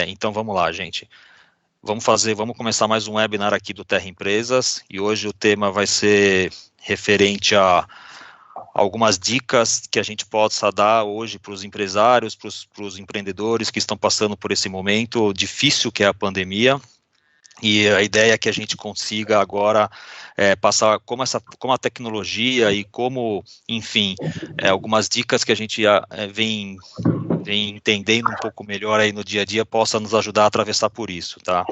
Então vamos lá, gente. Vamos começar mais um webinar aqui do Terra Empresas, e hoje o tema vai ser referente a algumas dicas que a gente possa dar hoje para os empresários, para os empreendedores que estão passando por esse momento difícil que é a pandemia. E a ideia é que a gente consiga agora passar como a tecnologia e como, enfim, algumas dicas que a gente vem entendendo um pouco melhor aí no dia a dia possa nos ajudar a atravessar por isso, tá?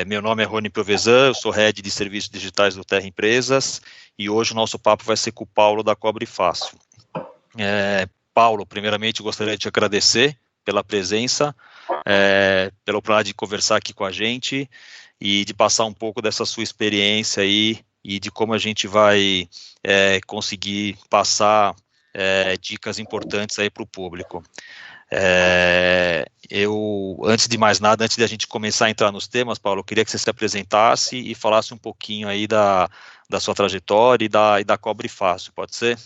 Meu nome é Rony Piovesan, eu sou Head de Serviços Digitais do Terra Empresas, e hoje o nosso papo vai ser com o Paulo da Cobre Fácil. Paulo, primeiramente gostaria de te agradecer pela presença, pela oportunidade de conversar aqui com a gente e de passar um pouco dessa sua experiência aí e de como a gente vai conseguir passar dicas importantes aí para o público. Antes de mais nada, antes de a gente começar a entrar nos temas, Paulo, eu queria que você se apresentasse e falasse um pouquinho aí da sua trajetória e da Cobre Fácil, pode ser?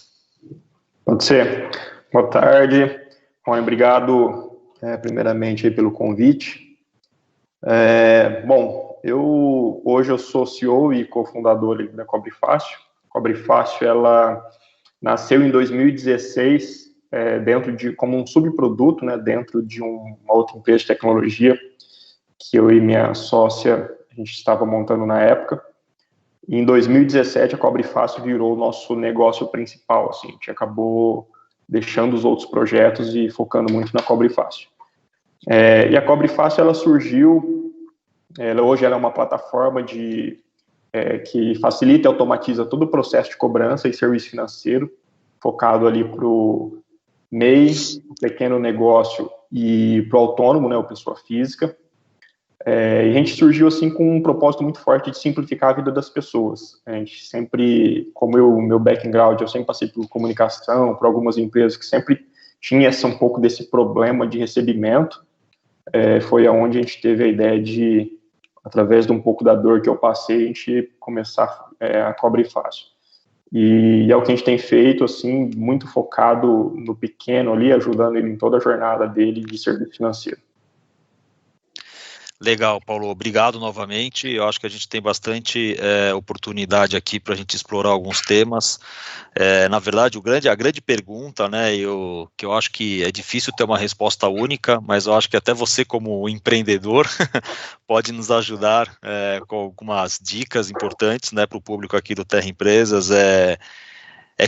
Pode ser. Boa tarde, Rony, obrigado primeiramente aí pelo convite. Bom, hoje eu sou CEO e cofundador da Cobre Fácil. A Cobre Fácil, ela nasceu em 2016 como um subproduto, né, dentro de uma outra empresa de tecnologia que eu e minha sócia a gente estava montando na época. E em 2017 a Cobre Fácil virou o nosso negócio principal, assim, a gente acabou deixando os outros projetos e focando muito na Cobre Fácil. E a Cobre Fácil, ela surgiu, hoje ela é uma plataforma que facilita e automatiza todo o processo de cobrança e serviço financeiro, focado ali para o MEI, o pequeno negócio e para o autônomo, né, a pessoa física. E a gente surgiu assim com um propósito muito forte de simplificar a vida das pessoas. A gente sempre, como o meu background, eu sempre passei por comunicação, por algumas empresas que sempre tinha um pouco desse problema de recebimento. Foi aonde a gente teve a ideia de, através de um pouco da dor que eu passei, a gente começar a Cobre Fácil. E é o que a gente tem feito, assim, muito focado no pequeno ali, ajudando ele em toda a jornada dele de serviço financeiro. Legal, Paulo, obrigado novamente. Eu acho que a gente tem bastante oportunidade aqui para a gente explorar alguns temas. Na verdade, a grande pergunta, né, que eu acho que é difícil ter uma resposta única, mas eu acho que até você, como empreendedor, pode nos ajudar com algumas dicas importantes, né, para o público aqui do Terra Empresas.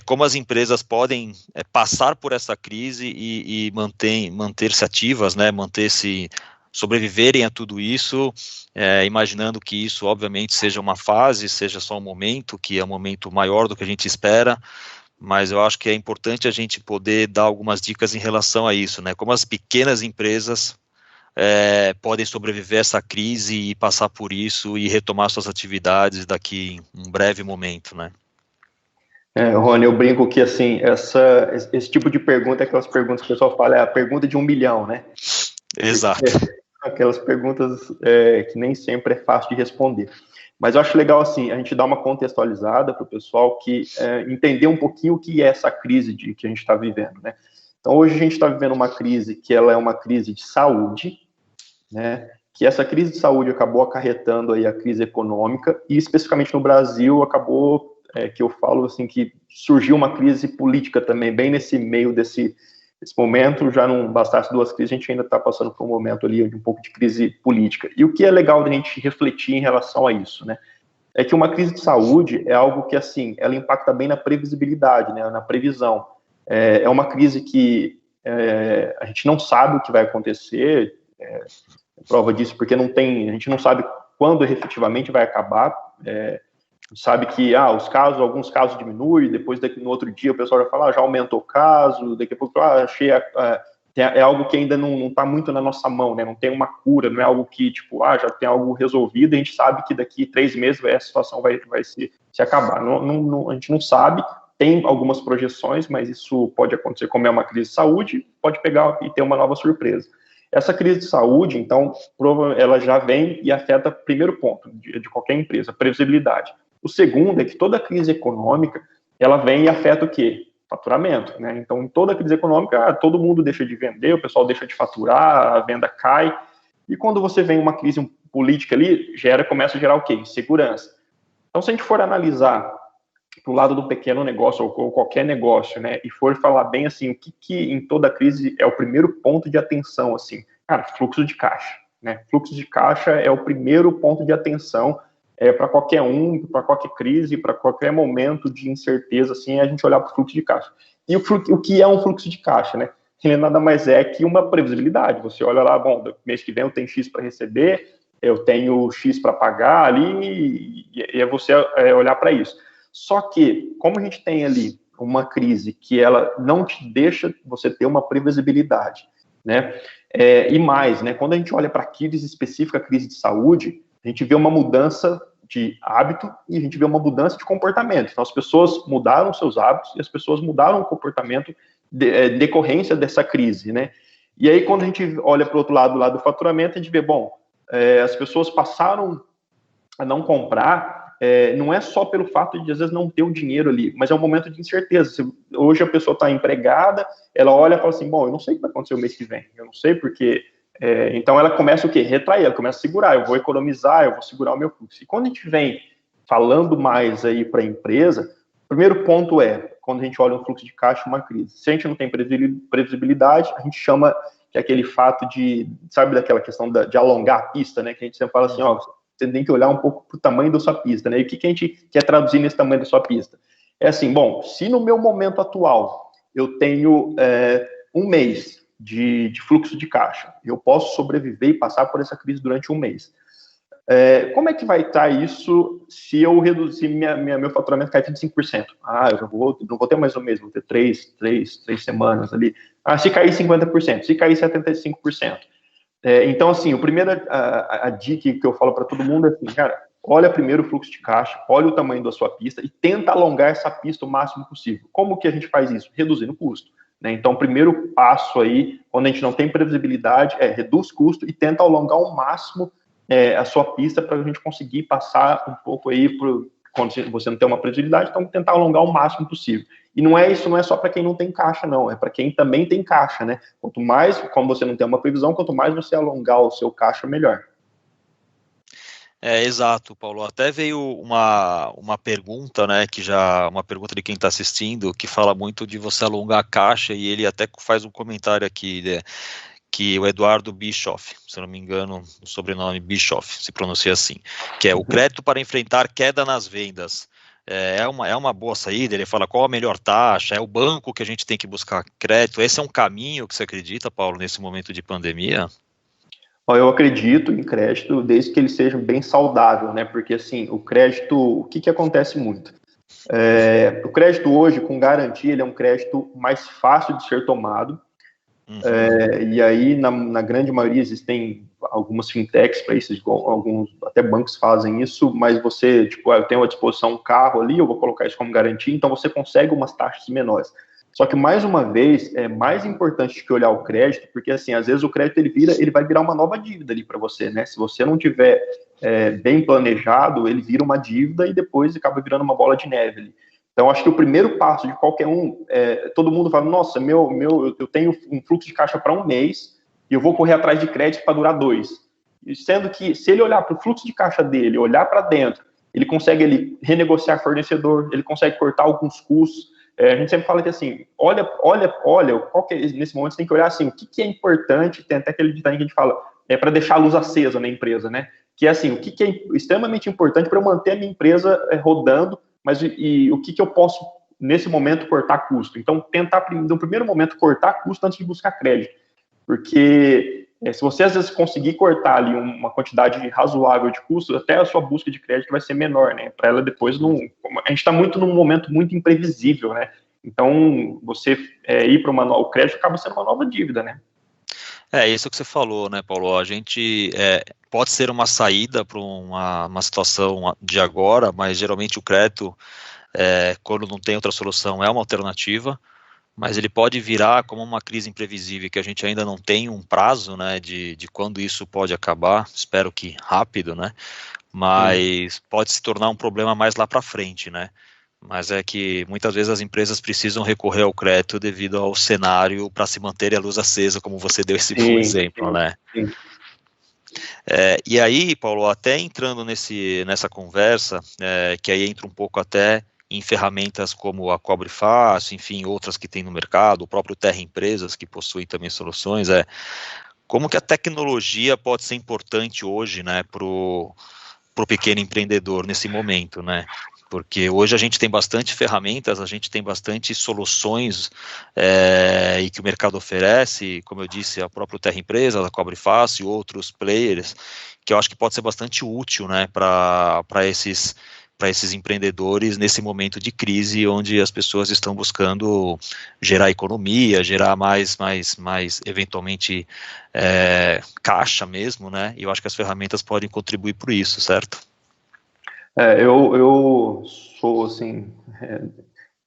Como as empresas podem passar por essa crise e manter-se ativas, né, sobreviverem a tudo isso, imaginando que isso, obviamente, seja uma fase, seja só um momento, que é um momento maior do que a gente espera, mas eu acho que é importante a gente poder dar algumas dicas em relação a isso, né? Como as pequenas empresas podem sobreviver a essa crise e passar por isso e retomar suas atividades daqui em um breve momento, né? Rony, eu brinco que, assim, esse tipo de pergunta é aquelas perguntas que o pessoal fala, é a pergunta de 1 milhão, né? Exato. Aquelas perguntas que nem sempre é fácil de responder. Mas eu acho legal, assim, a gente dar uma contextualizada para o pessoal entender um pouquinho o que é essa crise que a gente está vivendo, né? Então, hoje a gente está vivendo uma crise que ela é uma crise de saúde, né? Que essa crise de saúde acabou acarretando aí a crise econômica e, especificamente no Brasil, acabou, que eu falo assim, que surgiu uma crise política também, bem nesse meio desse momento. Já não bastasse 2 crises, a gente ainda está passando por um momento ali de um pouco de crise política. E o que é legal da gente refletir em relação a isso, né? É que uma crise de saúde é algo que, assim, ela impacta bem na previsibilidade, né, na previsão. É uma crise que a gente não sabe o que vai acontecer, prova disso porque a gente não sabe quando efetivamente vai acabar. Sabe que alguns casos diminuem, depois no outro dia o pessoal já fala, já aumentou o caso, daqui a pouco, achei é algo que ainda não está muito na nossa mão, né? Não tem uma cura, não é algo que, tipo, já tem algo resolvido, a gente sabe que daqui 3 meses a situação vai se acabar. A gente não sabe, tem algumas projeções, mas isso pode acontecer, como é uma crise de saúde, pode pegar e ter uma nova surpresa. Essa crise de saúde, então, ela já vem e afeta o primeiro ponto de qualquer empresa, a previsibilidade. O segundo é que toda crise econômica, ela vem e afeta o quê? faturamento, né? Então, em toda crise econômica, todo mundo deixa de vender, o pessoal deixa de faturar, a venda cai, e quando você vem uma crise política ali, começa a gerar o quê? Insegurança. Então, se a gente for analisar para o lado do pequeno negócio ou qualquer negócio, né, e for falar bem assim, o que em toda crise é o primeiro ponto de atenção, assim, cara, fluxo de caixa, né? Fluxo de caixa é o primeiro ponto de atenção para qualquer para qualquer crise, para qualquer momento de incerteza, assim, a gente olhar para o fluxo de caixa. E o que é um fluxo de caixa, né? Ele nada mais é que uma previsibilidade. Você olha lá, bom, mês que vem eu tenho X para receber, eu tenho X para pagar ali, e é você olhar para isso. Só que, como a gente tem ali uma crise que ela não te deixa você ter uma previsibilidade, né? E mais, né? Quando a gente olha para a crise específica, a crise de saúde, a gente vê uma mudança de hábito e a gente vê uma mudança de comportamento. Então, as pessoas mudaram seus hábitos e as pessoas mudaram o comportamento decorrência dessa crise, né? E aí, quando a gente olha para o outro lado, do faturamento, a gente vê, bom, as pessoas passaram a não comprar, não é só pelo fato de, às vezes, não ter o dinheiro ali, mas é um momento de incerteza. Hoje a pessoa está empregada, ela olha e fala assim, bom, eu não sei o que vai acontecer o mês que vem, eu não sei porque... então ela começa o quê? Retrair, ela começa a segurar, eu vou economizar, eu vou segurar o meu fluxo. E quando a gente vem falando mais aí para a empresa, o primeiro ponto quando a gente olha um fluxo de caixa, uma crise. Se a gente não tem previsibilidade, a gente chama que é aquele fato de, sabe daquela questão de alongar a pista, né? Que a gente sempre fala assim, ó, você tem que olhar um pouco para o tamanho da sua pista, né? E o que a gente quer traduzir nesse tamanho da sua pista? É assim, bom, se no meu momento atual eu tenho um mês de fluxo de caixa, eu posso sobreviver e passar por essa crise durante um mês. Como é que vai estar isso se eu reduzir meu faturamento cair 25%? Eu já não vou ter mais um mês, vou ter três semanas ali. Se cair 50%, se cair 75%. Então, assim, a dica que eu falo para todo mundo é assim, cara, olha primeiro o fluxo de caixa, olha o tamanho da sua pista e tenta alongar essa pista o máximo possível. Como que a gente faz isso? Reduzindo o custo. Né? Então, o primeiro passo aí, quando a gente não tem previsibilidade, reduz custo e tenta alongar ao máximo a sua pista para a gente conseguir passar um pouco aí quando você não tem uma previsibilidade, então tentar alongar o máximo possível. E não é só para quem não tem caixa, não, é para quem também tem caixa, né? Quanto mais, como você não tem uma previsão, quanto mais você alongar o seu caixa, melhor. Exato, Paulo. Até veio uma pergunta, né, uma pergunta de quem está assistindo, que fala muito de você alongar a caixa, e ele até faz um comentário aqui, né, que o Eduardo Bischoff, se eu não me engano, o sobrenome Bischoff, se pronuncia assim, que é o crédito para enfrentar queda nas vendas. É uma boa saída, ele fala qual a melhor taxa, é o banco que a gente tem que buscar crédito, esse é um caminho que você acredita, Paulo, nesse momento de pandemia? Eu acredito em crédito desde que ele seja bem saudável, né, porque assim, o crédito, o que acontece muito? O crédito hoje, com garantia, ele é um crédito mais fácil de ser tomado. E aí, na grande maioria, existem algumas fintechs para isso, alguns até bancos fazem isso, mas você, eu tenho à disposição um carro ali, eu vou colocar isso como garantia, então você consegue umas taxas menores. Só que, mais uma vez, é mais importante que olhar o crédito, porque, assim, às vezes o crédito ele vai virar uma nova dívida ali para você, né? Se você não tiver bem planejado, ele vira uma dívida e depois acaba virando uma bola de neve ali. Então, acho que o primeiro passo de qualquer todo mundo fala, nossa, eu tenho um fluxo de caixa para um mês e eu vou correr atrás de crédito para durar 2. Sendo que, se ele olhar para o fluxo de caixa dele, olhar para dentro, ele consegue renegociar fornecedor, ele consegue cortar alguns custos. A gente sempre fala que, assim, olha, nesse momento você tem que olhar, assim, o que é importante, tem até aquele ditado que a gente fala, para deixar a luz acesa na empresa, né? Que é, assim, o que é extremamente importante para eu manter a minha empresa rodando, mas o que eu posso, nesse momento, cortar custo? Então, tentar, no primeiro momento, cortar custo antes de buscar crédito. Porque se você, às vezes, conseguir cortar ali uma quantidade razoável de custo, até a sua busca de crédito vai ser menor, né? Para ela depois não... A gente está num momento muito imprevisível, né? Então, você ir para o crédito acaba sendo uma nova dívida, né? Isso que você falou, né, Paulo? A gente pode ser uma saída para uma situação de agora, mas geralmente o crédito, quando não tem outra solução, é uma alternativa, mas ele pode virar como uma crise imprevisível, que a gente ainda não tem um prazo, né, de quando isso pode acabar, espero que rápido, né, mas pode se tornar um problema mais lá para frente, né. Mas é que muitas vezes as empresas precisam recorrer ao crédito devido ao cenário para se manter a luz acesa, como você deu esse bom Sim, exemplo, né? sim. E aí, Paulo, até entrando nessa conversa, que aí entra um pouco até em ferramentas como a Cobre Fácil, enfim, outras que tem no mercado, o próprio Terra Empresas, que possui também soluções, como que a tecnologia pode ser importante hoje, né, para o pequeno empreendedor nesse momento, né? Porque hoje a gente tem bastante ferramentas, a gente tem bastante soluções e que o mercado oferece, como eu disse, a própria Terra Empresa, a Cobre Fácil, outros players, que eu acho que pode ser bastante útil, né, para esses empreendedores nesse momento de crise, onde as pessoas estão buscando gerar economia, gerar mais eventualmente caixa mesmo, né? E eu acho que as ferramentas podem contribuir por isso, certo? Eu sou, assim,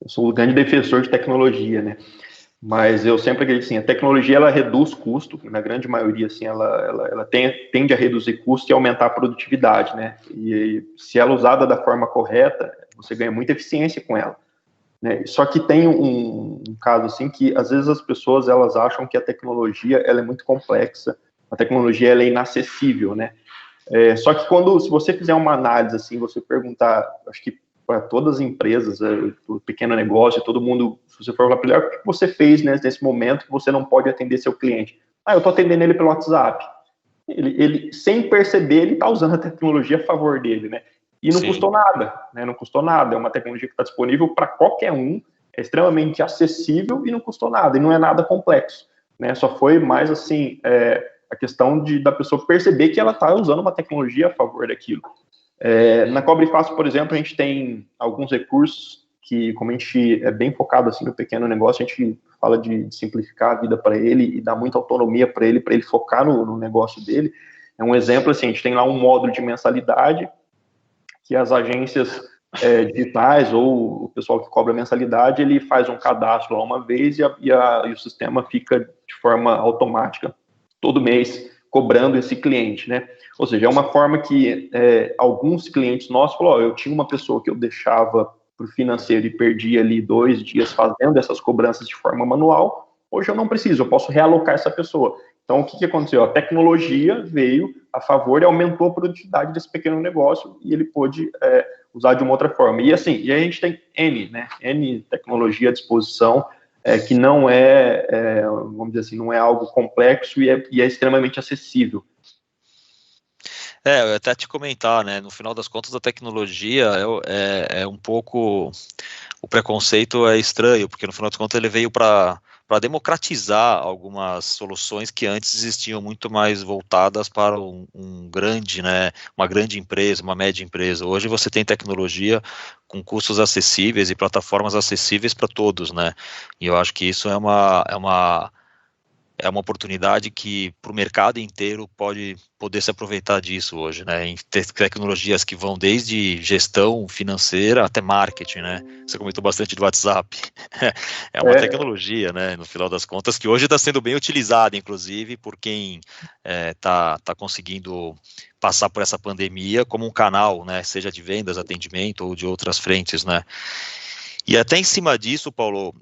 eu sou um grande defensor de tecnologia, né? Mas eu sempre acredito assim, a tecnologia ela reduz custo, na grande maioria assim, ela tende a reduzir custo e aumentar a produtividade, né? E se ela é usada da forma correta, você ganha muita eficiência com ela, né? Só que tem um caso assim que às vezes as pessoas elas acham que a tecnologia ela é muito complexa, a tecnologia ela é inacessível, né? Só que se você fizer uma análise assim, você perguntar, acho que para todas as empresas, o pequeno negócio, todo mundo, se você for falar para ele, o que você fez, né, nesse momento que você não pode atender seu cliente? Eu estou atendendo ele pelo WhatsApp. Ele sem perceber, ele está usando a tecnologia a favor dele, né? E não Sim. custou nada, né? Não custou nada. É uma tecnologia que está disponível para qualquer um, é extremamente acessível e não custou nada, e não é nada complexo, né? Só foi mais assim, a questão da pessoa perceber que ela está usando uma tecnologia a favor daquilo. Na Cobre Fácil, por exemplo, a gente tem alguns recursos que, como a gente é bem focado assim no pequeno negócio, a gente fala de simplificar a vida para ele e dar muita autonomia para ele focar no negócio dele. É um exemplo assim, a gente tem lá um módulo de mensalidade que as agências digitais ou o pessoal que cobra mensalidade, ele faz um cadastro lá uma vez e o sistema fica de forma automática todo mês cobrando esse cliente, né? Ou seja, é uma forma que alguns clientes nossos falaram, eu tinha uma pessoa que eu deixava para o financeiro e perdia ali 2 dias fazendo essas cobranças de forma manual, hoje eu não preciso, eu posso realocar essa pessoa. Então, o que aconteceu? A tecnologia veio a favor e aumentou a produtividade desse pequeno negócio e ele pôde usar de uma outra forma. E assim, e a gente tem N tecnologia à disposição, que não vamos dizer assim, não é algo complexo e é extremamente acessível. Eu ia até te comentar, né? No final das contas, a tecnologia é um pouco. O preconceito é estranho, porque no final das contas ele veio para democratizar algumas soluções que antes existiam muito mais voltadas para um grande, né? Uma grande empresa, uma média empresa. Hoje você tem tecnologia com custos acessíveis e plataformas acessíveis para todos, né? E eu acho que isso é uma oportunidade que para o mercado inteiro pode poder se aproveitar disso hoje, né? Em tecnologias que vão desde gestão financeira até marketing, né? Você comentou bastante do WhatsApp. É uma tecnologia, né? No final das contas, que hoje está sendo bem utilizada, inclusive, por quem tá conseguindo passar por essa pandemia como um canal, né? Seja de vendas, atendimento ou de outras frentes, né? E até em cima disso, Paulo,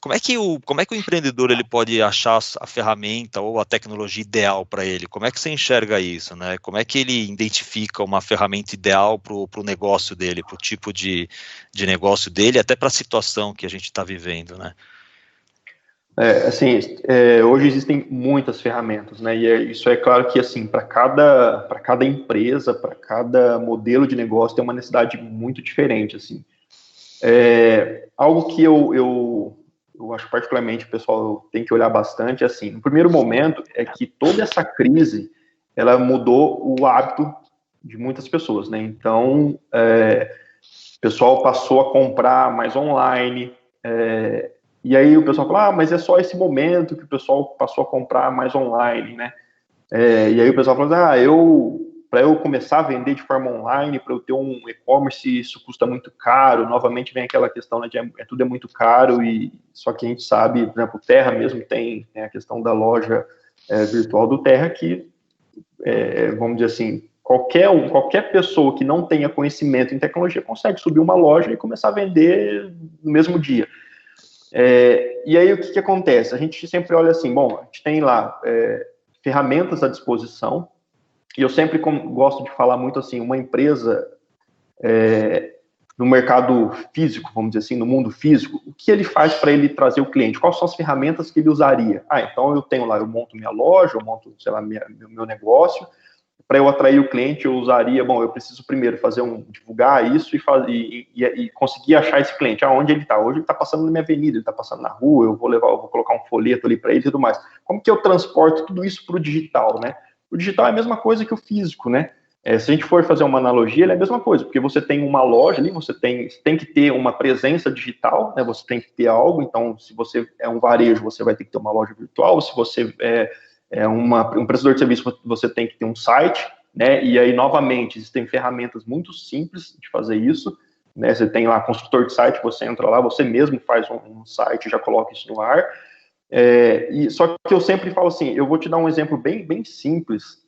como é que o empreendedor ele pode achar a ferramenta ou a tecnologia ideal para ele? Como é que você enxerga isso, né? Como é que ele identifica uma ferramenta ideal para o negócio dele, para o tipo de negócio dele, até para a situação que a gente está vivendo, né? Assim, hoje existem muitas ferramentas, né? E isso é claro que assim, para cada empresa, para cada modelo de negócio tem uma necessidade muito diferente, assim. Algo que eu acho particularmente o pessoal tem que olhar bastante, assim, no primeiro momento é que toda essa crise, ela mudou o hábito de muitas pessoas, né? Então, o pessoal passou a comprar mais online, e aí o pessoal fala, mas é só esse momento que o pessoal passou a comprar mais online, né? E aí o pessoal fala, para eu começar a vender de forma online, para eu ter um e-commerce, isso custa muito caro. Novamente vem aquela questão, né, de tudo é muito caro, e só que a gente sabe, por exemplo, o Terra mesmo tem a questão da loja virtual do Terra, que, vamos dizer assim, qualquer pessoa que não tenha conhecimento em tecnologia consegue subir uma loja e começar a vender no mesmo dia. E aí, o que acontece? A gente sempre olha assim, bom, a gente tem lá ferramentas à disposição, e eu sempre gosto de falar muito assim, uma empresa no mercado físico, vamos dizer assim, no mundo físico, o que ele faz para ele trazer o cliente? Quais são as ferramentas que ele usaria? Então eu tenho lá, eu monto minha loja, eu monto, sei lá, meu negócio. Para eu atrair o cliente, eu usaria, bom, eu preciso primeiro divulgar isso e conseguir achar esse cliente. Onde ele está? Hoje ele está passando na minha avenida, ele está passando na rua, eu vou colocar um folheto ali para ele e tudo mais. Como que eu transporto tudo isso para o digital, né? O digital é a mesma coisa que o físico, né? Se a gente for fazer uma analogia, ele é a mesma coisa, porque você tem uma loja ali, você tem que ter uma presença digital, né? Você tem que ter algo, então, se você é um varejo, você vai ter que ter uma loja virtual, se você um prestador de serviço, você tem que ter um site, né? E aí, novamente, existem ferramentas muito simples de fazer isso, né? Você tem lá construtor de site, você entra lá, você mesmo faz um site, já coloca isso no ar. Só que eu sempre falo assim, eu vou te dar um exemplo bem, bem simples,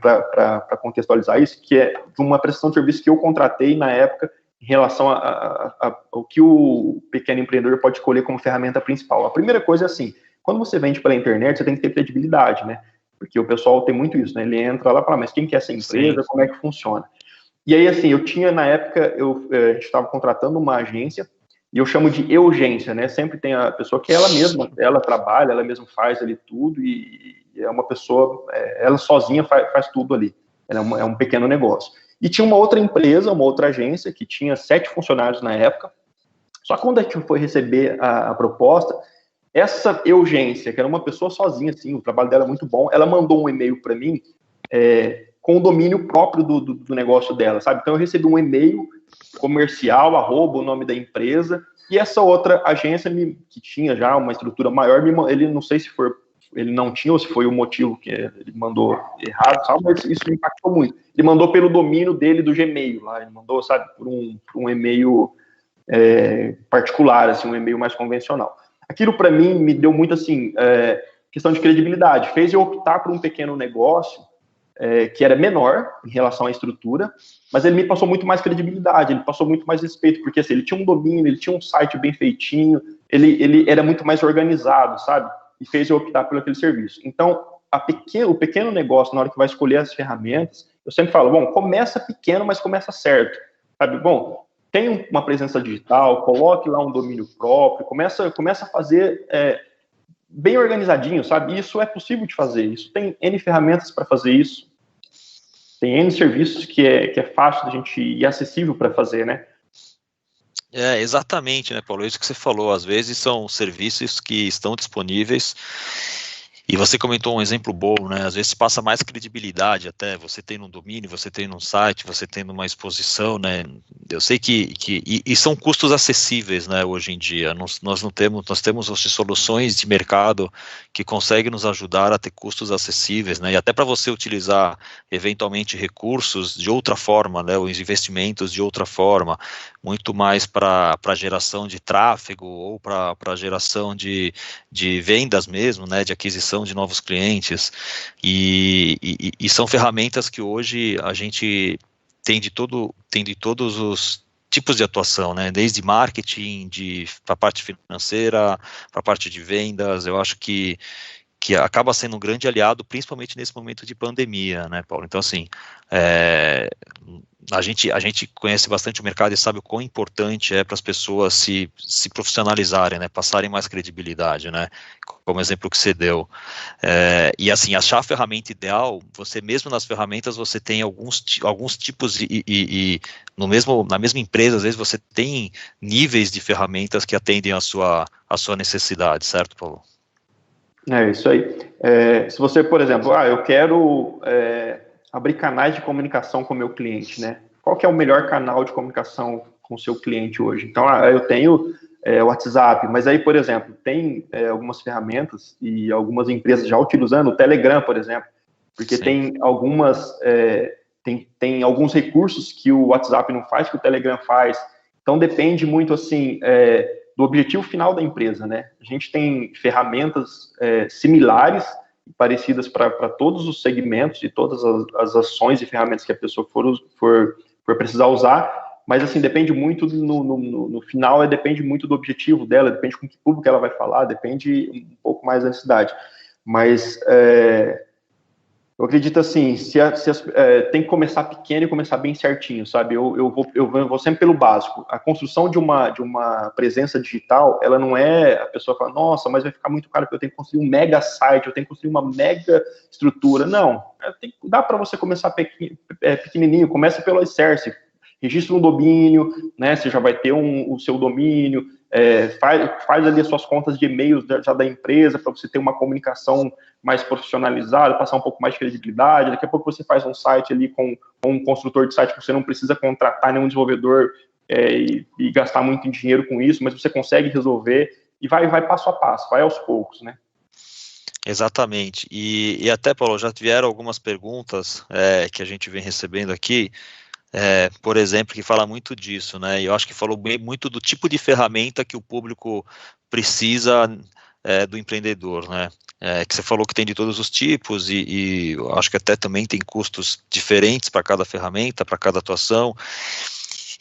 para contextualizar isso, que é de uma prestação de serviço que eu contratei na época em relação ao que o pequeno empreendedor pode escolher como ferramenta principal. A primeira coisa é assim, quando você vende pela internet, você tem que ter credibilidade, né? Porque o pessoal tem muito isso, né? Ele entra lá e fala, mas quem que é essa empresa? Sim. Como é que funciona? E aí, assim, eu tinha, na época, a gente estava contratando uma agência, e eu chamo de urgência, né? Sempre tem a pessoa que ela trabalha, ela mesma faz ali tudo, e é uma pessoa, ela sozinha faz tudo ali. Ela é um pequeno negócio. E tinha uma outra empresa, uma outra agência, que tinha 7 funcionários na época. Só que quando a gente foi receber a proposta, essa urgência, que era uma pessoa sozinha, assim, o trabalho dela é muito bom, ela mandou um e-mail para mim com o domínio próprio do negócio dela, sabe? Então eu recebi um e-mail comercial, @, o nome da empresa, e essa outra agência que tinha já uma estrutura maior, ele não sei se ele não tinha ou se foi o motivo que ele mandou errado, sabe? Mas isso me impactou muito. Ele mandou pelo domínio dele do Gmail, lá, ele mandou, sabe, por um e-mail particular, assim, um e-mail mais convencional. Aquilo para mim me deu muito assim, questão de credibilidade, fez eu optar por um pequeno negócio que era menor em relação à estrutura, mas ele me passou muito mais credibilidade, ele passou muito mais respeito, porque assim, ele tinha um domínio, ele tinha um site bem feitinho, ele era muito mais organizado, sabe? E fez eu optar por aquele serviço. Então, o pequeno negócio, na hora que vai escolher as ferramentas, eu sempre falo, bom, começa pequeno, mas começa certo, sabe? Bom, tem uma presença digital, coloque lá um domínio próprio, começa a fazer bem organizadinho, sabe? Isso é possível de fazer, isso tem N ferramentas para fazer isso, tem N serviços que é fácil da gente e acessível para fazer, né? Exatamente, né, Paulo? Isso que você falou, às vezes são serviços que estão disponíveis. E você comentou um exemplo bom, né? Às vezes passa mais credibilidade até, você tem um domínio, você tem um site, você tem uma exposição, né? Eu sei que são custos acessíveis, né, hoje em dia. Nós temos hoje soluções de mercado que conseguem nos ajudar a ter custos acessíveis, né? E até para você utilizar eventualmente recursos de outra forma, né? Os investimentos de outra forma, muito mais para geração de tráfego ou para geração de vendas mesmo, né? De aquisição de novos clientes, e são ferramentas que hoje a gente tem de todos os tipos de atuação, né? Desde marketing, para a parte financeira, para a parte de vendas. Eu acho que acaba sendo um grande aliado, principalmente nesse momento de pandemia, né, Paulo? Então, assim, a gente conhece bastante o mercado e sabe o quão importante é para as pessoas se profissionalizarem, né, passarem mais credibilidade, né, como exemplo que você deu. E assim, achar a ferramenta ideal, você mesmo nas ferramentas, você tem alguns tipos na mesma empresa, às vezes você tem níveis de ferramentas que atendem a sua necessidade, certo, Paulo? É isso aí. Se você, por exemplo, eu quero abrir canais de comunicação com o meu cliente, né? Qual que é o melhor canal de comunicação com o seu cliente hoje? Então, eu tenho o WhatsApp, mas aí, por exemplo, tem algumas ferramentas e algumas empresas já utilizando o Telegram, por exemplo, porque Sim. Tem algumas, tem alguns recursos que o WhatsApp não faz, que o Telegram faz. Então, depende muito, assim, do objetivo final da empresa, né? A gente tem ferramentas similares parecidas para todos os segmentos e todas as ações e ferramentas que a pessoa for precisar usar, mas assim, depende muito, no final, depende muito do objetivo dela, depende com que público ela vai falar, depende um pouco mais da necessidade. Mas eu acredito assim, tem que começar pequeno e começar bem certinho, sabe? Eu vou sempre pelo básico. A construção de uma presença digital, ela não é, a pessoa fala, nossa, mas vai ficar muito caro porque eu tenho que construir um mega site, eu tenho que construir uma mega estrutura. Não, dá para você começar pequenininho, começa pelo alicerce, registra um domínio, né? Você já vai ter o seu domínio, faz ali as suas contas de e-mails já da empresa para você ter uma comunicação mais profissionalizada, passar um pouco mais de credibilidade. Daqui a pouco você faz um site ali com um construtor de site que você não precisa contratar nenhum desenvolvedor e gastar muito dinheiro com isso, mas você consegue resolver e vai passo a passo, vai aos poucos, né? Exatamente. E até, Paulo, já vieram algumas perguntas que a gente vem recebendo aqui, por exemplo, que fala muito disso, né? E eu acho que falou muito do tipo de ferramenta que o público precisa do empreendedor, né? Que você falou que tem de todos os tipos e eu acho que até também tem custos diferentes para cada ferramenta, para cada atuação.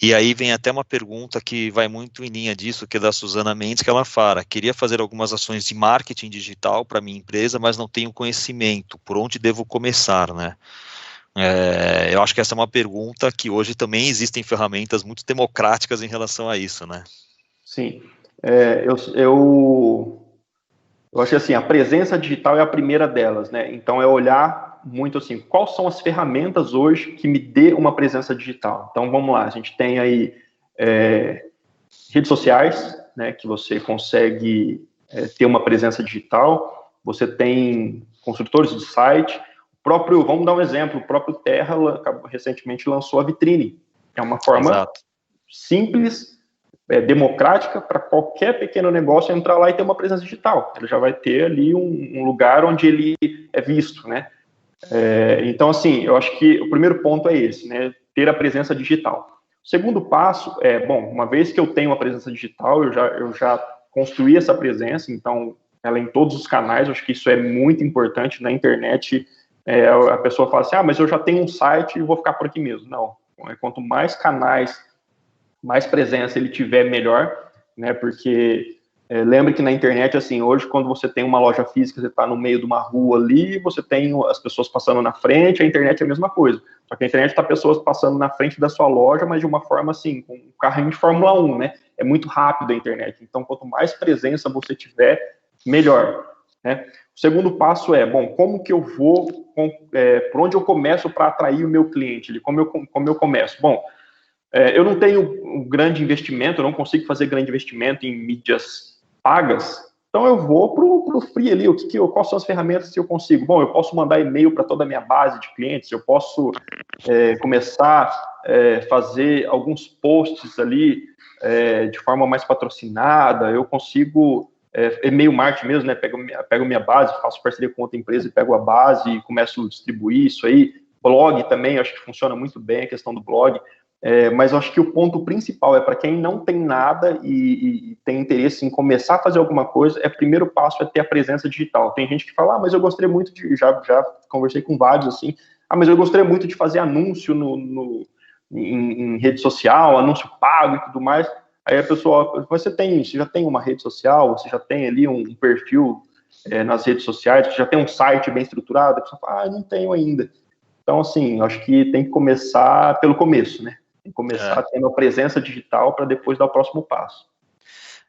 E aí vem até uma pergunta que vai muito em linha disso, que é da Suzana Mendes, que ela fala: queria fazer algumas ações de marketing digital para minha empresa, mas não tenho conhecimento, por onde devo começar, né? Eu acho que essa é uma pergunta que hoje também existem ferramentas muito democráticas em relação a isso, né? Sim. Eu acho que assim, a presença digital é a primeira delas, né? Então, olhar muito assim, quais são as ferramentas hoje que me dê uma presença digital? Então, vamos lá, a gente tem aí redes sociais, né, que você consegue ter uma presença digital, você tem construtores de site, vamos dar um exemplo, o próprio Terra recentemente lançou a Vitrine, é uma forma simples, democrática para qualquer pequeno negócio entrar lá e ter uma presença digital. Ele já vai ter ali um lugar onde ele é visto, né? Então, assim, eu acho que o primeiro ponto é esse, né? Ter a presença digital. O segundo passo uma vez que eu tenho uma presença digital, eu já construí essa presença, então, ela em todos os canais, eu acho que isso é muito importante. Na internet, a pessoa fala assim, mas eu já tenho um site e vou ficar por aqui mesmo. Não, quanto mais canais, mais presença ele tiver, melhor, né? Porque lembre que na internet, assim, hoje, quando você tem uma loja física, você está no meio de uma rua ali, você tem as pessoas passando na frente, a internet é a mesma coisa. Só que a internet está pessoas passando na frente da sua loja, mas de uma forma assim, com um carrinho de Fórmula 1, né? É muito rápido a internet. Então, quanto mais presença você tiver, melhor, né? O segundo passo como que eu vou, por onde eu começo para atrair o meu cliente? Como eu começo? Bom, eu não tenho um grande investimento, eu não consigo fazer grande investimento em mídias pagas, então eu vou pro free ali. Quais são as ferramentas que eu consigo? Bom, eu posso mandar e-mail para toda a minha base de clientes, eu posso começar a fazer alguns posts ali de forma mais patrocinada, eu consigo e-mail marketing mesmo, né? Pego minha base, faço parceria com outra empresa e pego a base e começo a distribuir isso aí. Blog também, acho que funciona muito bem a questão do blog. Mas eu acho que o ponto principal para quem não tem nada e tem interesse em começar a fazer alguma coisa, o primeiro passo é ter a presença digital. Tem gente que fala, mas eu gostaria muito já conversei com vários assim, mas eu gostaria muito de fazer anúncio em rede social, anúncio pago e tudo mais. Aí a pessoa, você já tem uma rede social, você já tem ali um perfil nas redes sociais, você já tem um site bem estruturado? A pessoa fala, não tenho ainda. Então, assim, acho que tem que começar pelo começo, né? Tem que começar tendo a presença digital para depois dar o próximo passo.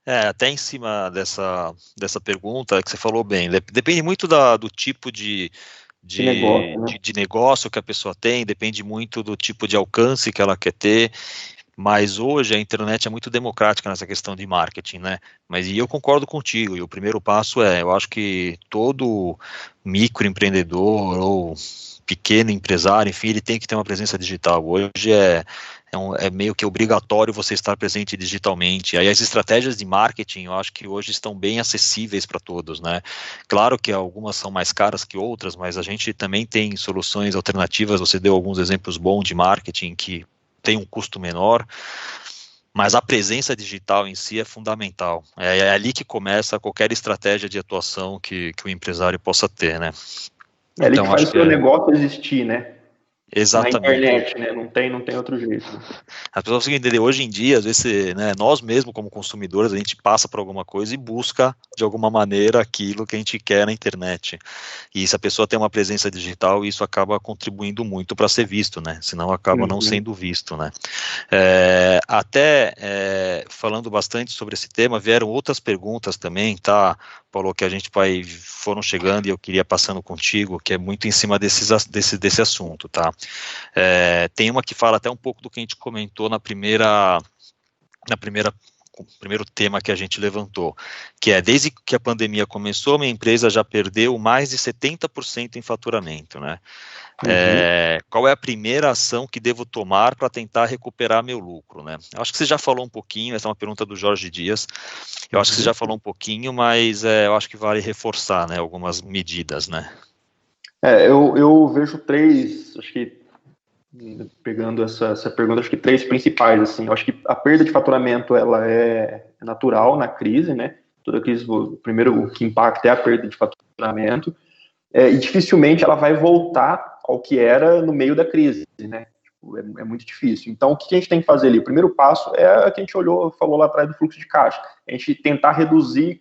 Até em cima dessa pergunta que você falou bem, depende muito do tipo de negócio, né? de negócio que a pessoa tem, depende muito do tipo de alcance que ela quer ter, mas hoje a internet é muito democrática nessa questão de marketing, né? E eu concordo contigo, e o primeiro passo eu acho que todo microempreendedor ou pequeno empresário, enfim, ele tem que ter uma presença digital. Hoje é meio que obrigatório você estar presente digitalmente. Aí as estratégias de marketing, eu acho que hoje estão bem acessíveis para todos, né? Claro que algumas são mais caras que outras, mas a gente também tem soluções alternativas. Você deu alguns exemplos bons de marketing que tem um custo menor, Mas a presença digital em si é fundamental. É ali que começa qualquer estratégia de atuação que o empresário possa ter, né? É ali que Então, faz acho o que seu negócio existir, né? Na exatamente. internet, né? Não tem outro jeito. Né? As pessoas têm que entender, hoje em dia, às vezes, né, nós mesmos como consumidores, a gente passa por alguma coisa e busca, de alguma maneira, aquilo que a gente quer na internet. E se a pessoa tem uma presença digital, isso acaba contribuindo muito para ser visto, né? Senão acaba não sendo visto, né? Falando bastante sobre esse tema, vieram outras perguntas também, tá, Paulo, que a gente foram chegando e eu queria passando contigo, que é muito em cima desse assunto, tá? Tem uma que fala até um pouco do que a gente comentou no primeiro tema que a gente levantou, que é, desde que a pandemia começou, minha empresa já perdeu mais de 70% em faturamento, né? Qual é a primeira ação que devo tomar para tentar recuperar meu lucro, né? Eu acho que você já falou um pouquinho, essa é uma pergunta do Jorge Dias, eu acho que você já falou um pouquinho, mas eu acho que vale reforçar, né, algumas medidas, né? Eu vejo três, acho que pegando essa pergunta, acho que três principais, assim, eu acho que a perda de faturamento, ela é natural na crise, né, toda crise, primeiro, o que impacta é a perda de faturamento, e dificilmente ela vai voltar ao que era no meio da crise, né, é muito difícil. Então, o que a gente tem que fazer ali? O primeiro passo é o que a gente falou lá atrás do fluxo de caixa, a gente tentar reduzir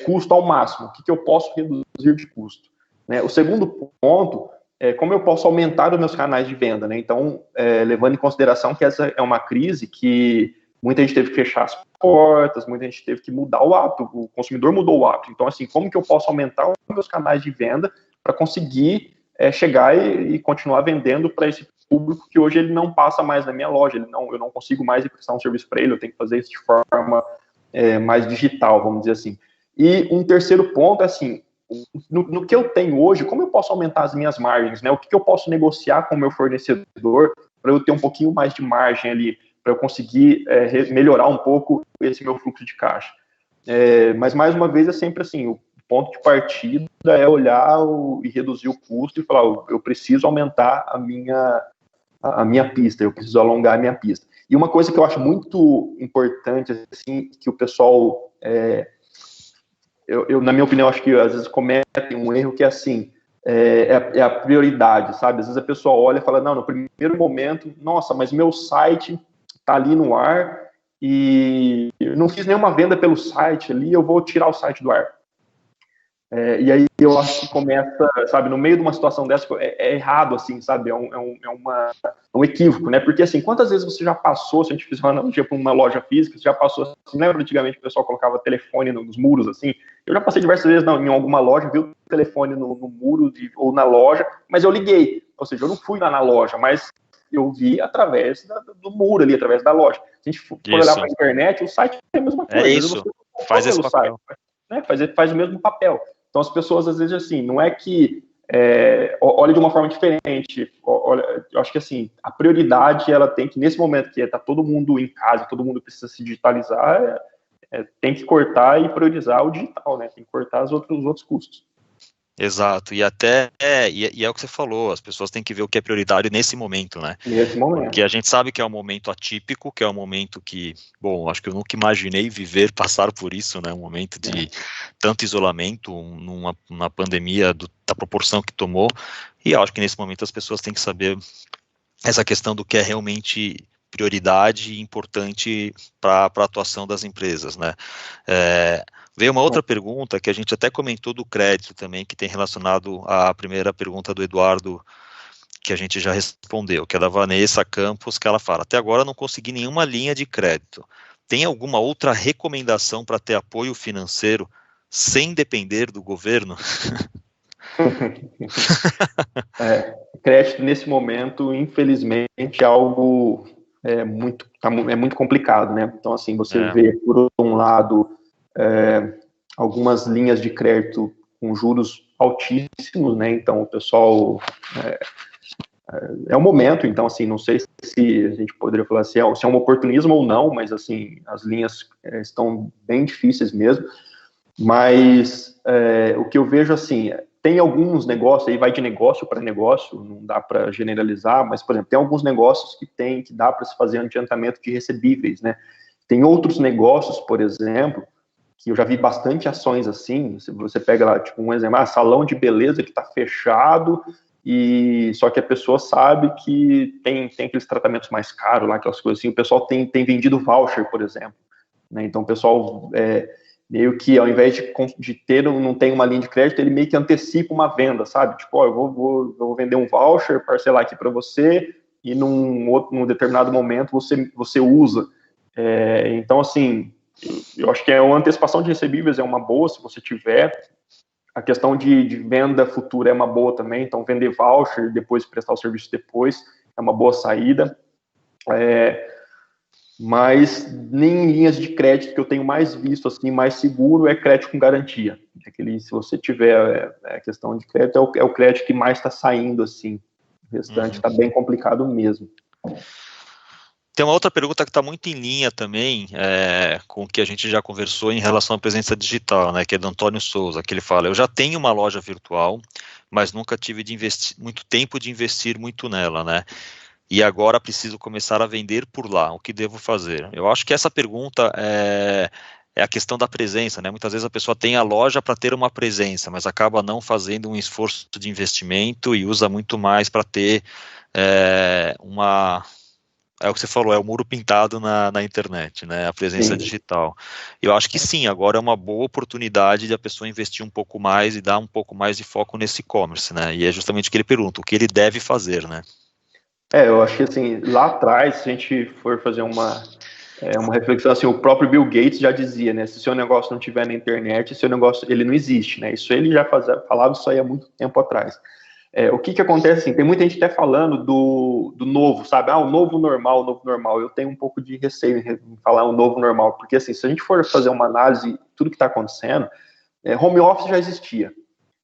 custo ao máximo, o que eu posso reduzir de custo, né? O segundo ponto como eu posso aumentar os meus canais de venda, né? Então, levando em consideração que essa é uma crise que muita gente teve que fechar as portas, muita gente teve que mudar o hábito, o consumidor mudou o hábito. Então, assim, como que eu posso aumentar os meus canais de venda para conseguir chegar e continuar vendendo para esse público que hoje ele não passa mais na minha loja, eu não consigo mais prestar um serviço para ele, eu tenho que fazer isso de forma mais digital, vamos dizer assim. E um terceiro ponto é assim, no que eu tenho hoje, como eu posso aumentar as minhas margens, né? O que eu posso negociar com o meu fornecedor para eu ter um pouquinho mais de margem ali, para eu conseguir melhorar um pouco esse meu fluxo de caixa. Mas, mais uma vez, é sempre assim, o ponto de partida é olhar e reduzir o custo e falar, eu preciso aumentar a minha pista, eu preciso alongar a minha pista. E uma coisa que eu acho muito importante, assim, que o pessoal... na minha opinião, acho que às vezes cometem um erro que é assim, é a prioridade, sabe? Às vezes a pessoa olha e fala, não, no primeiro momento, nossa, mas meu site tá ali no ar e eu não fiz nenhuma venda pelo site ali, eu vou tirar o site do ar. E aí eu acho que começa, sabe, no meio de uma situação dessa, é errado, assim, sabe, é um equívoco, né, porque assim, quantas vezes você já passou, se a gente fizer uma analogia para uma loja física, você já passou, assim, lembra antigamente que o pessoal colocava telefone nos muros, assim, eu já passei diversas vezes em alguma loja, vi o telefone no muro ou na loja, mas eu liguei, ou seja, eu não fui lá na loja, mas eu vi através do muro ali, através da loja. Se a gente for olhar para a internet, o site é a mesma coisa. É isso, faz esse papel. Site, né? Faz o mesmo papel. Então, as pessoas, às vezes, assim, não é que olha de uma forma diferente. Eu acho que, assim, a prioridade, ela tem que, nesse momento que está todo mundo em casa, todo mundo precisa se digitalizar, tem que cortar e priorizar o digital, né? Tem que cortar os outros custos. Exato, e é o que você falou, as pessoas têm que ver o que é prioritário nesse momento, né? Nesse momento. Porque a gente sabe que é um momento atípico, que é um momento que, bom, acho que eu nunca imaginei passar por isso, né? Um momento de tanto isolamento, numa pandemia da proporção que tomou, e eu acho que nesse momento as pessoas têm que saber essa questão do que é realmente prioridade e importante para a atuação das empresas, né? Veio uma outra pergunta que a gente até comentou do crédito também, que tem relacionado à primeira pergunta do Eduardo, que a gente já respondeu, que é da Vanessa Campos, que ela fala, até agora não consegui nenhuma linha de crédito. Tem alguma outra recomendação para ter apoio financeiro sem depender do governo? Crédito nesse momento, infelizmente, é algo muito complicado, né? Então, assim, você vê, por um lado, algumas linhas de crédito com juros altíssimos, né? Então, o pessoal é um momento, então, assim, não sei se a gente poderia falar se é um oportunismo ou não, mas, assim, as linhas estão bem difíceis mesmo, mas o que eu vejo, assim, tem alguns negócios, aí vai de negócio para negócio, não dá para generalizar, mas, por exemplo, tem alguns negócios que dá para se fazer um adiantamento de recebíveis, né? Tem outros negócios, por exemplo, que eu já vi bastante ações assim, você pega lá, tipo, um exemplo, salão de beleza que está fechado, e só que a pessoa sabe que tem aqueles tratamentos mais caros lá, aquelas coisas assim, o pessoal tem vendido voucher, por exemplo, né? Então o pessoal meio que, ao invés de ter, não tem uma linha de crédito, ele meio que antecipa uma venda, sabe? Tipo, ó, eu vou vender um voucher, parcelar aqui para você, e num determinado momento você usa. Então, assim, eu acho que uma antecipação de recebíveis é uma boa, se você tiver. A questão de venda futura é uma boa também, então vender voucher, depois prestar o serviço depois, é uma boa saída. Mas nem linhas de crédito que eu tenho mais visto, assim, mais seguro, é crédito com garantia. Se você tiver a questão de crédito, é o crédito que mais está saindo, assim. O restante está bem complicado mesmo. Tem uma outra pergunta que está muito em linha também com o que a gente já conversou em relação à presença digital, né, que é do Antônio Souza, que ele fala, eu já tenho uma loja virtual, mas nunca tive muito tempo de investir muito nela, né, e agora preciso começar a vender por lá, o que devo fazer? Eu acho que essa pergunta é a questão da presença, né, muitas vezes a pessoa tem a loja para ter uma presença, mas acaba não fazendo um esforço de investimento e usa muito mais para ter é o que você falou, é o muro pintado na internet, né, a presença digital. Eu acho que sim, agora é uma boa oportunidade de a pessoa investir um pouco mais e dar um pouco mais de foco nesse e-commerce, né, e é justamente o que ele pergunta, o que ele deve fazer, né. Eu acho que, assim, lá atrás, se a gente for fazer uma reflexão, assim, o próprio Bill Gates já dizia, né, se seu negócio não tiver na internet, seu negócio, ele não existe, né, isso ele já falava isso aí há muito tempo atrás. O que acontece, assim, tem muita gente até falando do novo, sabe, o novo normal, eu tenho um pouco de receio em falar o novo normal, porque, assim, se a gente for fazer uma análise de tudo que está acontecendo, home office já existia,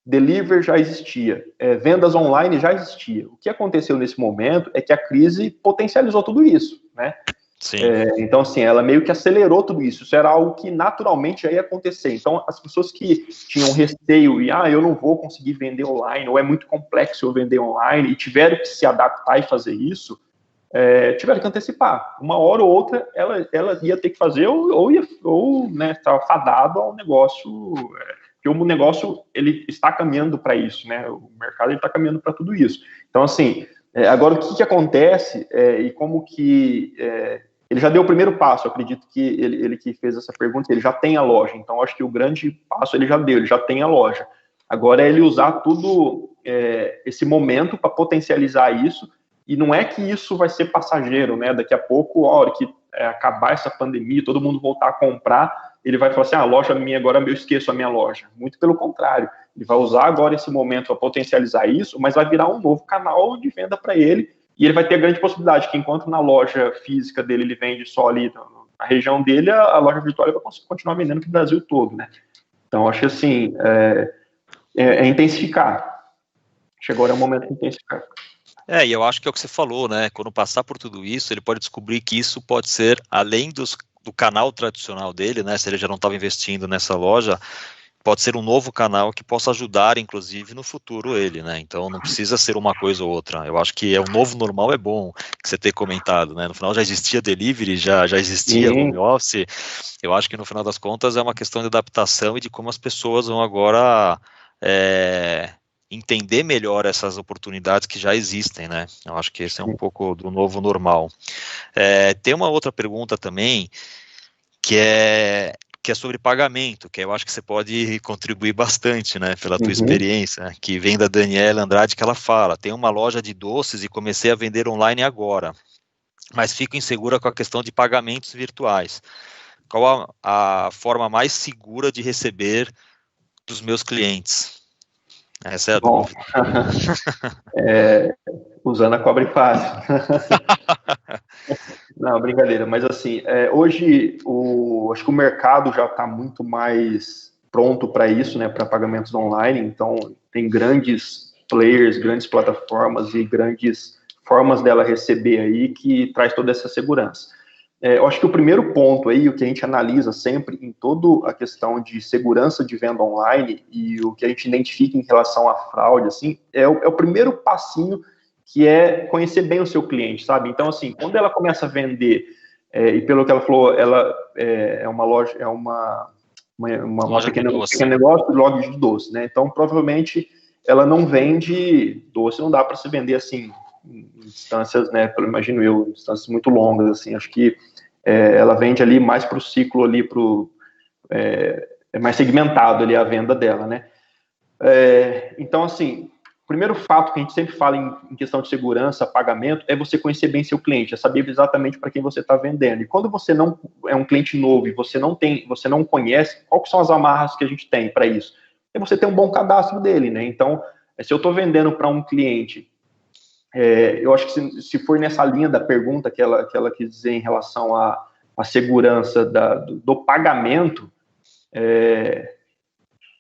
delivery já existia, vendas online já existia. O que aconteceu nesse momento é que a crise potencializou tudo isso, né? Então, assim, ela meio que acelerou tudo isso. Isso era algo que naturalmente já ia acontecer. Então, as pessoas que tinham receio e, eu não vou conseguir vender online, ou é muito complexo eu vender online, e tiveram que se adaptar e fazer isso, tiveram que antecipar. Uma hora ou outra, ela ia ter que fazer, ou né, estava fadado ao negócio, porque o negócio, ele está caminhando para isso, né? O mercado está caminhando para tudo isso. Então, assim, agora o que acontece e como que... ele já deu o primeiro passo, eu acredito que ele que fez essa pergunta, ele já tem a loja, então acho que o grande passo ele já deu, ele já tem a loja. Agora é ele usar tudo esse momento para potencializar isso, e não é que isso vai ser passageiro, né? Daqui a pouco, a hora que acabar essa pandemia, todo mundo voltar a comprar, ele vai falar assim, a loja minha, agora eu esqueço a minha loja. Muito pelo contrário, ele vai usar agora esse momento para potencializar isso, mas vai virar um novo canal de venda para ele, e ele vai ter a grande possibilidade que, enquanto na loja física dele ele vende só ali na região dele, a loja virtual vai continuar vendendo para o Brasil todo, né? Então, acho que, assim, intensificar. Chegou agora é o momento de intensificar. E eu acho que é o que você falou, né? Quando passar por tudo isso, ele pode descobrir que isso pode ser, além do canal tradicional dele, né? Se ele já não estava investindo nessa loja, pode ser um novo canal que possa ajudar, inclusive, no futuro ele, né? Então não precisa ser uma coisa ou outra. Eu acho que o novo normal é bom que você ter comentado, né? No final já existia delivery, já existia home office. Eu acho que no final das contas é uma questão de adaptação e de como as pessoas vão agora entender melhor essas oportunidades que já existem, né? Eu acho que esse é um pouco do novo normal. Tem uma outra pergunta também, que é sobre pagamento, que eu acho que você pode contribuir bastante, né, pela tua experiência, que vem da Daniela Andrade, que ela fala, tem uma loja de doces e comecei a vender online agora, mas fico insegura com a questão de pagamentos virtuais. Qual a forma mais segura de receber dos meus clientes? Essa é a dúvida. Usando a cobra e fácil. Não, brincadeira, mas assim, hoje acho que o mercado já está muito mais pronto para isso, né, para pagamentos online, então tem grandes players, grandes plataformas e grandes formas dela receber aí que traz toda essa segurança. Eu acho que o primeiro ponto aí, o que a gente analisa sempre em toda a questão de segurança de venda online e o que a gente identifica em relação à fraude, assim, é o primeiro passinho, que é conhecer bem o seu cliente, sabe? Então, assim, quando ela começa a vender e pelo que ela falou, ela é uma loja, é uma pequeno negócio de loja de doce, né? Então, provavelmente, ela não vende doce, não dá para se vender assim, em distâncias, né? Imagino eu, distâncias muito longas, assim. Acho que ela vende ali mais para o ciclo ali, é mais segmentado ali a venda dela, né? Então, assim, o primeiro fato que a gente sempre fala em questão de segurança, pagamento, é você conhecer bem seu cliente, é saber exatamente para quem você está vendendo. E quando você não é um cliente novo e você não conhece, quais são as amarras que a gente tem para isso? É você ter um bom cadastro dele, né? Então, se eu estou vendendo para um cliente, eu acho que se for nessa linha da pergunta que ela quis dizer em relação à segurança do pagamento,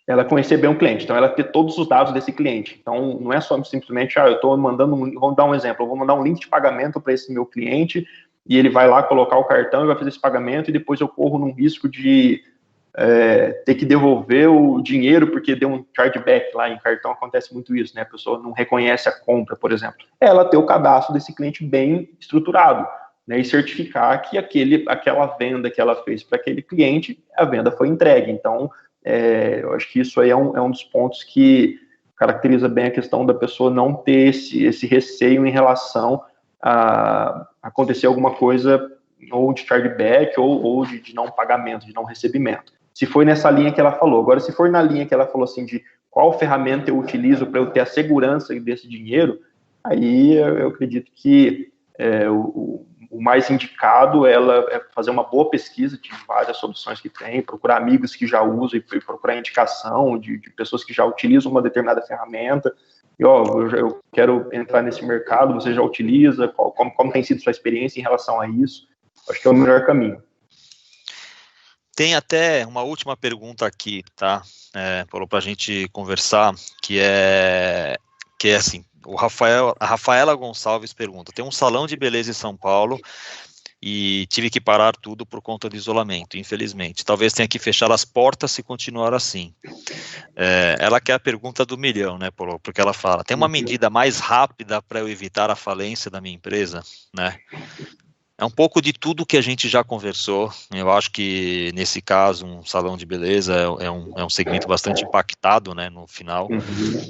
ela conhecer bem o cliente, então ela ter todos os dados desse cliente. Então, não é só simplesmente, eu estou mandando, vamos dar um exemplo, eu vou mandar um link de pagamento para esse meu cliente, e ele vai lá colocar o cartão e vai fazer esse pagamento, e depois eu corro num risco de ter que devolver o dinheiro porque deu um chargeback lá. Em cartão acontece muito isso, né? A pessoa não reconhece a compra, por exemplo. Ela ter o cadastro desse cliente bem estruturado, né? E certificar que aquela venda que ela fez para aquele cliente, a venda foi entregue. Então, eu acho que isso aí é um dos pontos que caracteriza bem a questão da pessoa não ter esse receio em relação a acontecer alguma coisa ou de chargeback ou de não pagamento, de não recebimento. Se foi nessa linha que ela falou. Agora, se for na linha que ela falou assim de qual ferramenta eu utilizo para eu ter a segurança desse dinheiro, aí eu acredito que o mais indicado é fazer uma boa pesquisa de várias soluções que tem, procurar amigos que já usam e procurar indicação de pessoas que já utilizam uma determinada ferramenta. E, eu quero entrar nesse mercado, você já utiliza? Como tem sido sua experiência em relação a isso? Acho que é o melhor caminho. Tem até uma última pergunta aqui, tá? Falou para a gente conversar, que é assim, a Rafaela Gonçalves pergunta: tem um salão de beleza em São Paulo e tive que parar tudo por conta do isolamento, infelizmente. Talvez tenha que fechar as portas se continuar assim. Ela quer a pergunta do milhão, né, Paulo? Porque ela fala: tem uma medida mais rápida para eu evitar a falência da minha empresa, né? É um pouco de tudo que a gente já conversou. Eu acho que, nesse caso, um salão de beleza é um segmento bastante impactado, né, no final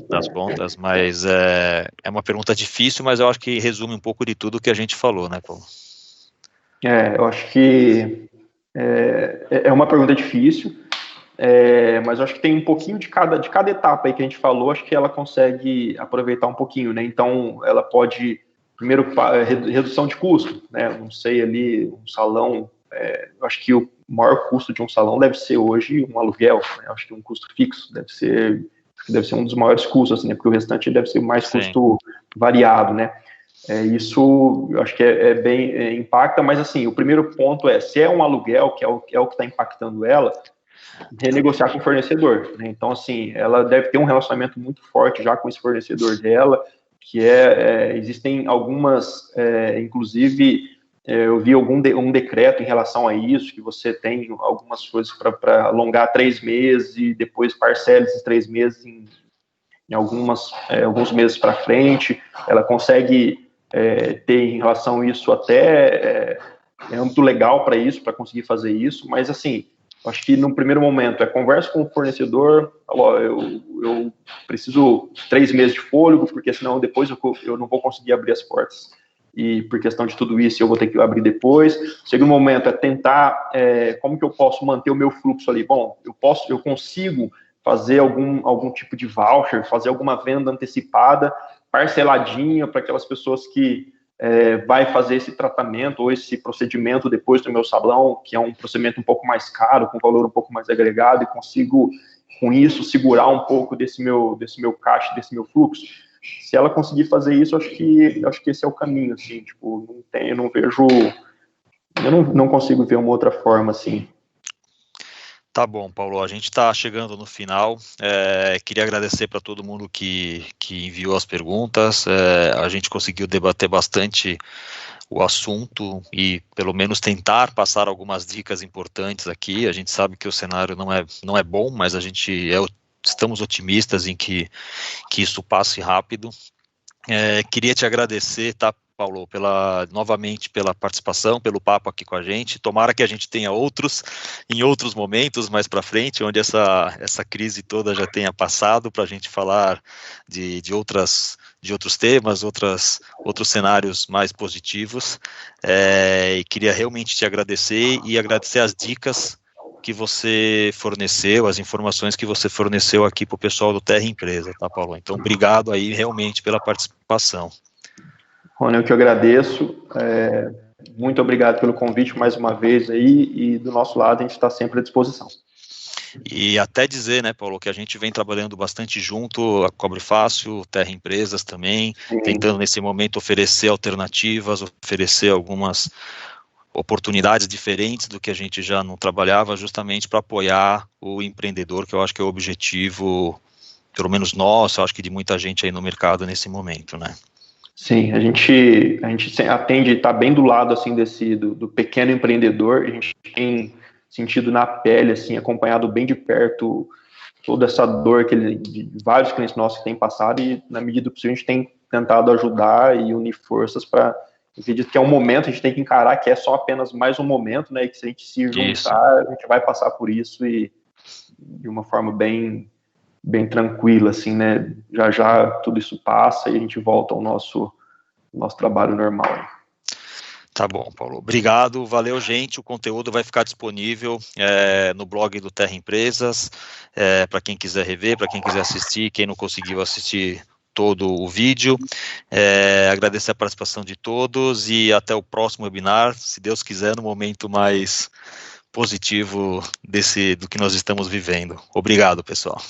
das contas, mas é uma pergunta difícil, mas eu acho que resume um pouco de tudo que a gente falou, né, Paulo? Eu acho que é uma pergunta difícil, mas eu acho que tem um pouquinho de cada etapa aí que a gente falou, acho que ela consegue aproveitar um pouquinho, né? Então, ela pode... Primeiro, redução de custo, né? Não sei, ali, um salão, eu acho que o maior custo de um salão deve ser hoje um aluguel, né? Eu acho que um custo fixo deve ser um dos maiores custos, assim, né? Porque o restante deve ser mais custo variado, né? Isso, eu acho que bem impacta, mas assim, o primeiro ponto se é um aluguel, que é o que está impactando ela, renegociar com o fornecedor, né? Então, assim, ela deve ter um relacionamento muito forte já com esse fornecedor dela, que existem algumas, inclusive, eu vi um decreto em relação a isso, que você tem algumas coisas para alongar 3 meses e depois parcela esses 3 meses em alguns meses para frente. Ela consegue ter em relação a isso até âmbito legal para isso, para conseguir fazer isso, mas assim, acho que no primeiro momento conversa com o fornecedor, eu preciso 3 meses de fôlego, porque senão depois eu não vou conseguir abrir as portas. E por questão de tudo isso, eu vou ter que abrir depois. O segundo momento tentar, como que eu posso manter o meu fluxo ali? Bom, eu consigo fazer algum tipo de voucher, fazer alguma venda antecipada, parceladinha, para aquelas pessoas que vai fazer esse tratamento ou esse procedimento depois do meu salão, que é um procedimento um pouco mais caro, com valor um pouco mais agregado, e consigo, com isso, segurar um pouco desse meu caixa, desse meu fluxo. Se ela conseguir fazer isso, acho que esse é o caminho, assim, tipo, eu não consigo ver uma outra forma, assim. Tá bom, Paulo, a gente está chegando no final. Queria agradecer para todo mundo que enviou as perguntas. A gente conseguiu debater bastante o assunto e pelo menos tentar passar algumas dicas importantes aqui. A gente sabe que o cenário não é bom, mas a gente estamos otimistas em que isso passe rápido. Queria te agradecer, tá, Paulo, novamente pela participação, pelo papo aqui com a gente. Tomara que a gente tenha outros, em outros momentos mais para frente, onde essa crise toda já tenha passado, para a gente falar de outros temas, outros cenários mais positivos. E queria realmente te agradecer e agradecer as dicas que você forneceu, as informações que você forneceu aqui para o pessoal do Terra Empresa, tá, Paulo? Então, obrigado aí realmente pela participação. Rony, eu que agradeço, muito obrigado pelo convite mais uma vez aí, e do nosso lado a gente está sempre à disposição. E até dizer, né, Paulo, que a gente vem trabalhando bastante junto, a Cobre Fácil, Terra Empresas também, tentando nesse momento oferecer alternativas, oferecer algumas oportunidades diferentes do que a gente já não trabalhava, justamente para apoiar o empreendedor, que eu acho que é o objetivo, pelo menos nosso, eu acho que de muita gente aí no mercado nesse momento, né? Sim, a gente atende, está bem do lado, assim, do pequeno empreendedor. A gente tem sentido na pele, assim, acompanhado bem de perto toda essa dor de vários clientes nossos que têm passado, e na medida do possível a gente tem tentado ajudar e unir forças para... Acredito que é um momento, a gente tem que encarar que é só apenas mais um momento, né, e que se a gente se juntar, a gente vai passar por isso e de uma forma bem tranquila, assim, né, já tudo isso passa e a gente volta ao nosso trabalho normal. Tá bom, Paulo. Obrigado, valeu, gente. O conteúdo vai ficar disponível no blog do Terra Empresas, para quem quiser rever, para quem quiser assistir, quem não conseguiu assistir todo o vídeo. Agradecer a participação de todos e até o próximo webinar, se Deus quiser, no momento mais positivo do que nós estamos vivendo. Obrigado, pessoal.